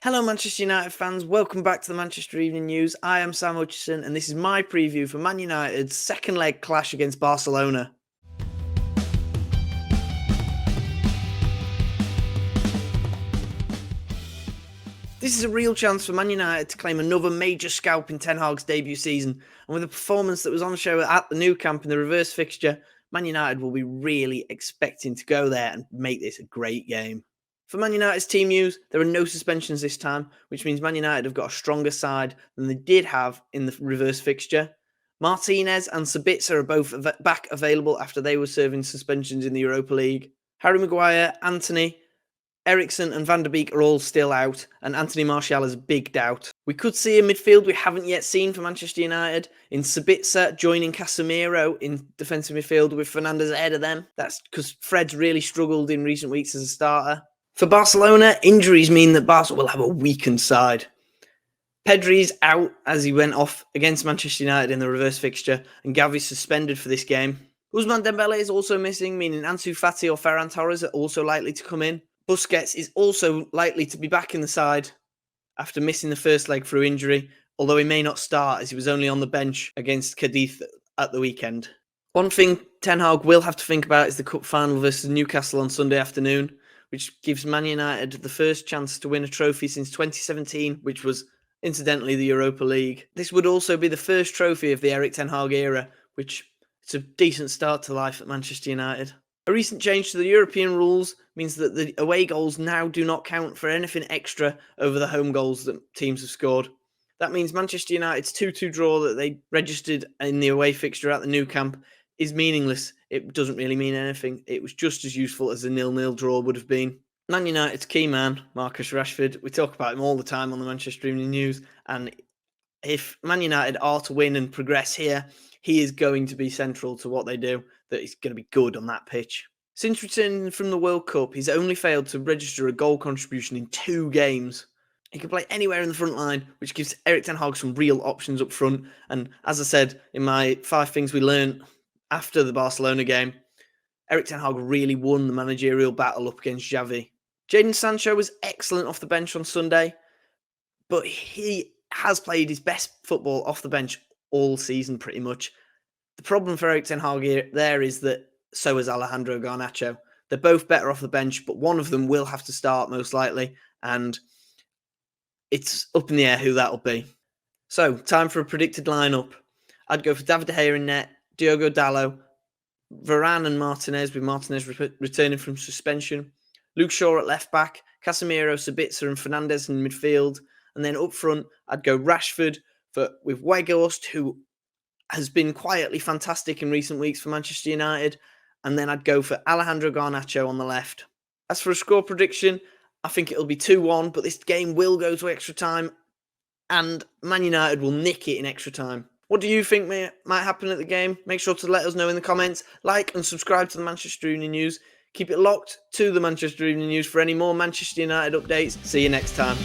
Hello Manchester United fans, welcome back to the Manchester Evening News. I am Sam Hutchison and this is my preview for Man United's second leg clash against Barcelona. This is a real chance for Man United to claim another major scalp in Ten Hag's debut season, and with a performance that was on show at the Nou Camp in the reverse fixture, Man United will be really expecting to go there and make this a great game. For Man United's team news, there are no suspensions this time, which means Man United have got a stronger side than they did have in the reverse fixture. Martinez and Sabitzer are both back available after they were serving suspensions in the Europa League. Harry Maguire, Anthony, Eriksen and Van der Beek are all still out, and Anthony Martial is a big doubt. We could see a midfield we haven't yet seen for Manchester United, in Sabitzer joining Casemiro in defensive midfield with Fernandes ahead of them. That's because Fred's really struggled in recent weeks as a starter. For Barcelona, injuries mean that Barca will have a weakened side. Pedri's out as he went off against Manchester United in the reverse fixture, and Gavi's suspended for this game. Ousmane Dembele is also missing, meaning Ansu Fati or Ferran Torres are also likely to come in. Busquets is also likely to be back in the side after missing the first leg through injury, although he may not start as he was only on the bench against Cadiz at the weekend. One thing Ten Hag will have to think about is the cup final versus Newcastle on Sunday afternoon, which gives Man United the first chance to win a trophy since 2017, which was incidentally the Europa League. This would also be the first trophy of the Erik Ten Hag era, which is a decent start to life at Manchester United. A recent change to the European rules means that the away goals now do not count for anything extra over the home goals that teams have scored. That means Manchester United's 2-2 draw that they registered in the away fixture at the Nou Camp is meaningless. It doesn't really mean anything. It was just as useful as a 0-0 draw would have been. Man United's key man, Marcus Rashford, we talk about him all the time on the Manchester Evening News, and if Man United are to win and progress here, he is going to be central to what they do, that he's going to be good on that pitch. Since returning from the World Cup, he's only failed to register a goal contribution in 2 games. He can play anywhere in the front line, which gives Erik Ten Hag some real options up front. And as I said in my 5 things we learned after the Barcelona game, Erik Ten Hag really won the managerial battle up against Xavi. Jadon Sancho was excellent off the bench on Sunday, but he has played his best football off the bench all season pretty much. The problem for Erik Ten Hag there is that so is Alejandro Garnacho. They're both better off the bench, but one of them will have to start most likely, and it's up in the air who that'll be. So, time for a predicted lineup. I'd go for David De Gea in net, Diogo Dalot, Varane and Martinez, with Martinez returning from suspension, Luke Shaw at left back, Casemiro, Sabitzer and Fernandes in midfield, and then up front, I'd go Rashford with Weghorst, who has been quietly fantastic in recent weeks for Manchester United, and then I'd go for Alejandro Garnacho on the left. As for a score prediction, I think it'll be 2-1, but this game will go to extra time, and Man United will nick it in extra time. What do you think might happen at the game? Make sure to let us know in the comments. Like and subscribe to the Manchester Evening News. Keep it locked to the Manchester Evening News for any more Manchester United updates. See you next time.